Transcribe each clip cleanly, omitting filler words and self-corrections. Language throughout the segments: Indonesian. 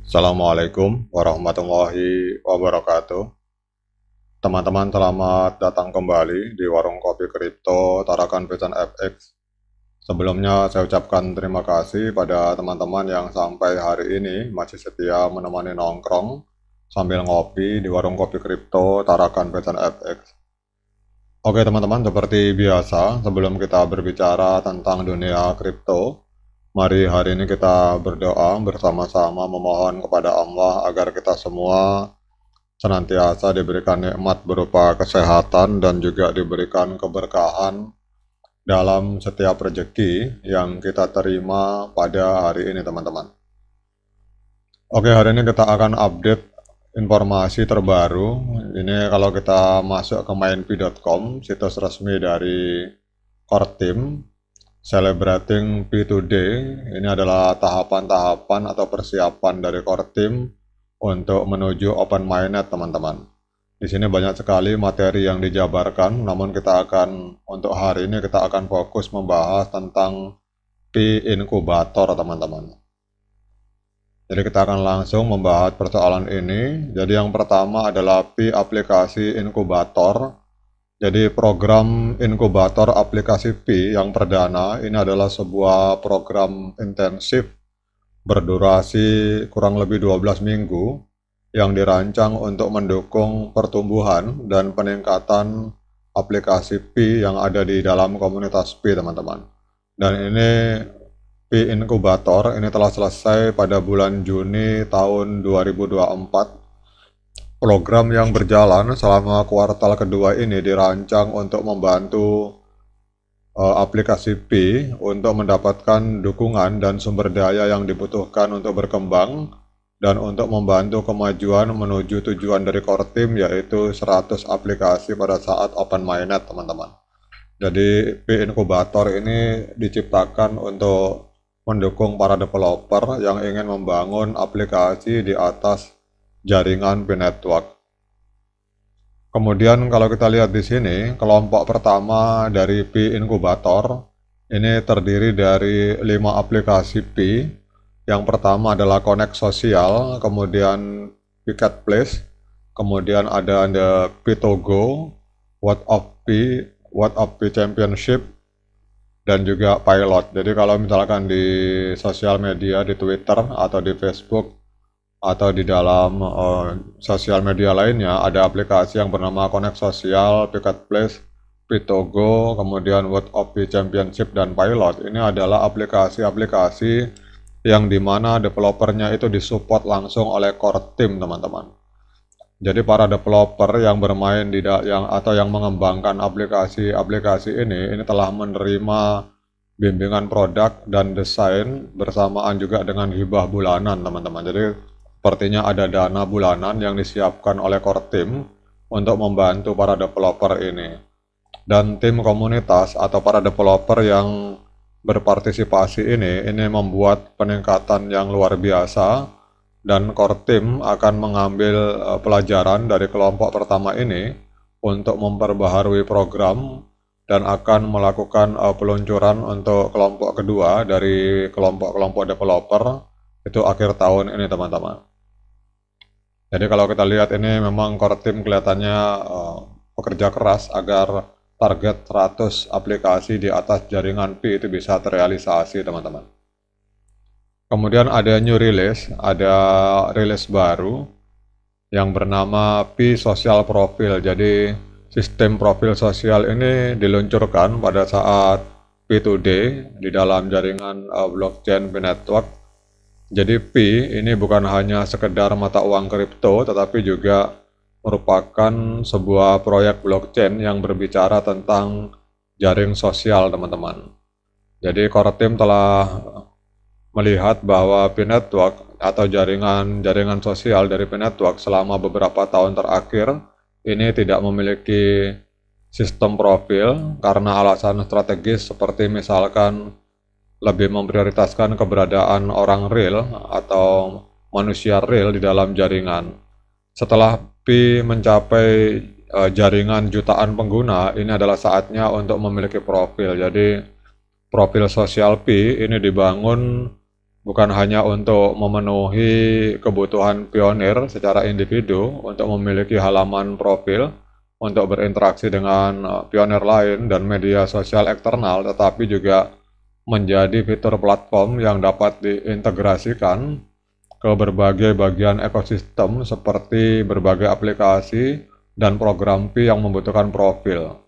Assalamualaikum warahmatullahi wabarakatuh. Teman-teman, selamat datang kembali di Warung Kopi Kripto Tarakan Pesan FX. Sebelumnya saya ucapkan terima kasih pada teman-teman yang sampai hari ini masih setia menemani nongkrong sambil ngopi di Warung Kopi Kripto Tarakan Pesan FX. Oke teman-teman, seperti biasa sebelum kita berbicara tentang dunia kripto, mari hari ini kita berdoa bersama-sama memohon kepada Allah agar kita semua senantiasa diberikan nikmat berupa kesehatan dan juga diberikan keberkahan dalam setiap rezeki yang kita terima pada hari ini teman-teman. Oke, hari ini kita akan update informasi terbaru. Ini kalau kita masuk ke mainp.com, situs resmi dari Core Team, Celebrating P2Day, ini adalah tahapan-tahapan atau persiapan dari Core Team untuk menuju Open Mainnet teman-teman. Di sini banyak sekali materi yang dijabarkan, namun untuk hari ini kita akan fokus membahas tentang P Inkubator teman-teman. Jadi kita akan langsung membahas persoalan ini. Jadi yang pertama adalah P aplikasi inkubator. Jadi program inkubator aplikasi P yang perdana ini adalah sebuah program intensif berdurasi kurang lebih 12 minggu yang dirancang untuk mendukung pertumbuhan dan peningkatan aplikasi P yang ada di dalam komunitas P teman-teman. Dan ini P Inkubator ini telah selesai pada bulan Juni tahun 2024. Program yang berjalan selama kuartal kedua ini dirancang untuk membantu aplikasi P untuk mendapatkan dukungan dan sumber daya yang dibutuhkan untuk berkembang dan untuk membantu kemajuan menuju tujuan dari Core Team, yaitu 100 aplikasi pada saat Open Mainnet teman-teman. Jadi P Inkubator ini diciptakan untuk mendukung para developer yang ingin membangun aplikasi di atas jaringan P Network. Kemudian kalau kita lihat di sini, kelompok pertama dari P Inkubator ini terdiri dari 5 aplikasi P. Yang pertama adalah Connect Sosial, kemudian Marketplace, kemudian ada P2Go, What of P Championship, dan juga Pilot. Jadi kalau misalkan di sosial media, di Twitter atau di Facebook atau di dalam sosial media lainnya, ada aplikasi yang bernama Connect Sosial, Marketplace, P2Go, kemudian What of P Championship, dan Pilot. Ini adalah aplikasi-aplikasi yang dimana developernya itu disupport langsung oleh Core Team teman-teman. Jadi para developer yang bermain atau yang mengembangkan aplikasi-aplikasi ini telah menerima bimbingan produk dan desain bersamaan juga dengan hibah bulanan teman-teman. Jadi sepertinya ada dana bulanan yang disiapkan oleh Core Team untuk membantu para developer ini. Dan tim komunitas atau para developer yang berpartisipasi ini membuat peningkatan yang luar biasa, dan Core Team akan mengambil pelajaran dari kelompok pertama ini untuk memperbaharui program dan akan melakukan peluncuran untuk kelompok kedua dari kelompok-kelompok developer itu akhir tahun ini teman-teman. Jadi kalau kita lihat ini memang Core Team kelihatannya bekerja keras agar target 100 aplikasi di atas jaringan P itu bisa terrealisasi teman-teman. Kemudian ada new release, ada rilis baru yang bernama P Social Profile. Jadi sistem profil sosial ini diluncurkan pada saat P2D di dalam jaringan blockchain P Network. Jadi P ini bukan hanya sekedar mata uang kripto, tetapi juga merupakan sebuah proyek blockchain yang berbicara tentang jaring sosial teman-teman. Jadi Core Team telah melihat bahwa P Network atau jaringan sosial dari P Network selama beberapa tahun terakhir ini tidak memiliki sistem profil karena alasan strategis seperti misalkan lebih memprioritaskan keberadaan orang real atau manusia real di dalam jaringan. Setelah P mencapai jaringan jutaan pengguna, ini adalah saatnya untuk memiliki profil. Jadi profil sosial P ini dibangun bukan hanya untuk memenuhi kebutuhan pionir secara individu untuk memiliki halaman profil untuk berinteraksi dengan pionir lain dan media sosial eksternal, tetapi juga menjadi fitur platform yang dapat diintegrasikan ke berbagai bagian ekosistem seperti berbagai aplikasi dan program Pi yang membutuhkan profil.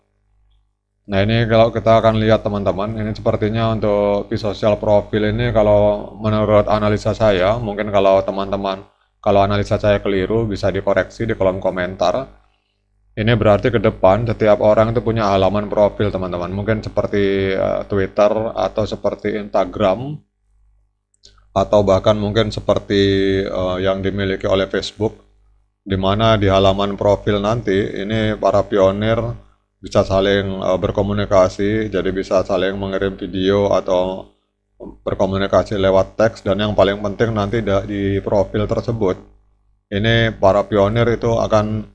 Nah, ini kalau kita akan lihat teman-teman, ini sepertinya untuk Pi Social Profil ini kalau menurut analisa saya, mungkin kalau teman-teman, kalau analisa saya keliru bisa dikoreksi di kolom komentar. Ini berarti ke depan setiap orang itu punya halaman profil teman-teman, mungkin seperti Twitter atau seperti Instagram, atau bahkan mungkin seperti yang dimiliki oleh Facebook, di mana di halaman profil nanti ini para pionir bisa saling berkomunikasi, jadi bisa saling mengirim video atau berkomunikasi lewat teks, dan yang paling penting nanti di profil tersebut ini para pionir itu akan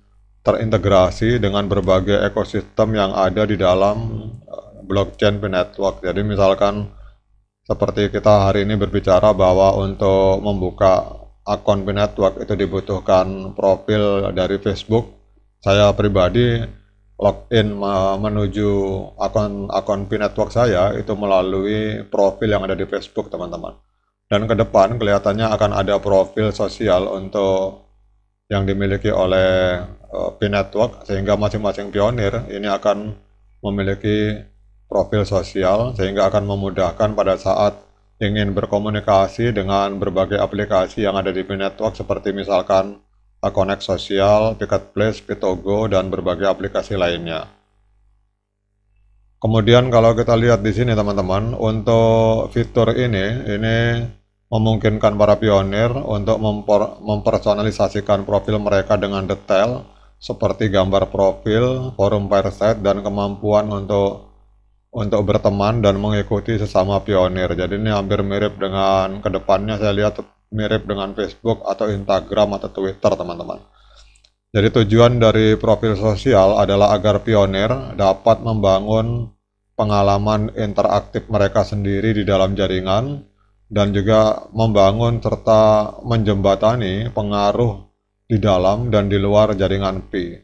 terintegrasi dengan berbagai ekosistem yang ada di dalam blockchain Pi Network. Jadi misalkan seperti kita hari ini berbicara bahwa untuk membuka akun Pi Network itu dibutuhkan profil dari Facebook. Saya pribadi login menuju akun Pi Network saya itu melalui profil yang ada di Facebook teman-teman. Dan ke depan kelihatannya akan ada profil sosial untuk yang dimiliki oleh Pi Network, sehingga masing-masing pionir ini akan memiliki profil sosial, sehingga akan memudahkan pada saat ingin berkomunikasi dengan berbagai aplikasi yang ada di Pi Network seperti misalkan Connect Sosial, Marketplace, Pitogo, dan berbagai aplikasi lainnya. Kemudian kalau kita lihat di sini teman-teman, untuk fitur ini memungkinkan para pionir untuk mempersonalisasikan profil mereka dengan detail seperti gambar profil, forum Fireside, dan kemampuan untuk berteman dan mengikuti sesama pionir. Jadi ini hampir mirip dengan kedepannya saya lihat mirip dengan Facebook atau Instagram atau Twitter teman-teman. Jadi tujuan dari profil sosial adalah agar pionir dapat membangun pengalaman interaktif mereka sendiri di dalam jaringan dan juga membangun serta menjembatani pengaruh di dalam dan di luar jaringan Pi.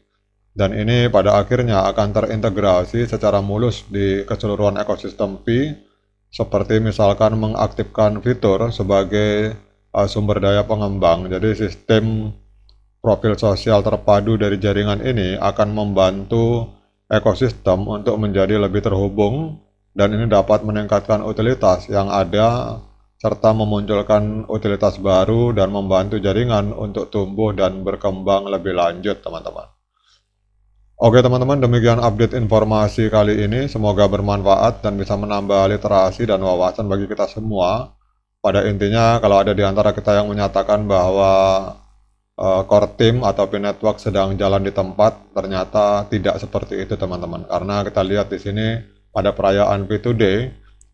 Dan ini pada akhirnya akan terintegrasi secara mulus di keseluruhan ekosistem Pi, seperti misalkan mengaktifkan fitur sebagai sumber daya pengembang. Jadi sistem profil sosial terpadu dari jaringan ini akan membantu ekosistem untuk menjadi lebih terhubung, dan ini dapat meningkatkan utilitas yang ada serta memunculkan utilitas baru dan membantu jaringan untuk tumbuh dan berkembang lebih lanjut teman-teman. Oke teman-teman, demikian update informasi kali ini. Semoga bermanfaat dan bisa menambah literasi dan wawasan bagi kita semua. Pada intinya, kalau ada di antara kita yang menyatakan bahwa core team atau Pi Network sedang jalan di tempat, ternyata tidak seperti itu teman-teman. Karena kita lihat di sini pada perayaan Pi Today,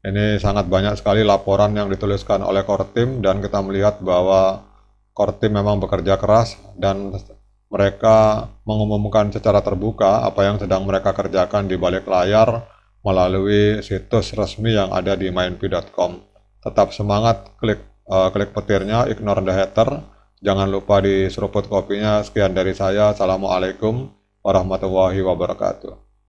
ini sangat banyak sekali laporan yang dituliskan oleh core team, dan kita melihat bahwa core team memang bekerja keras dan mereka mengumumkan secara terbuka apa yang sedang mereka kerjakan di balik layar melalui situs resmi yang ada di mainpi.com. Tetap semangat, klik petirnya, ignore the hater. Jangan lupa diseruput kopinya. Sekian dari saya. Assalamualaikum warahmatullahi wabarakatuh.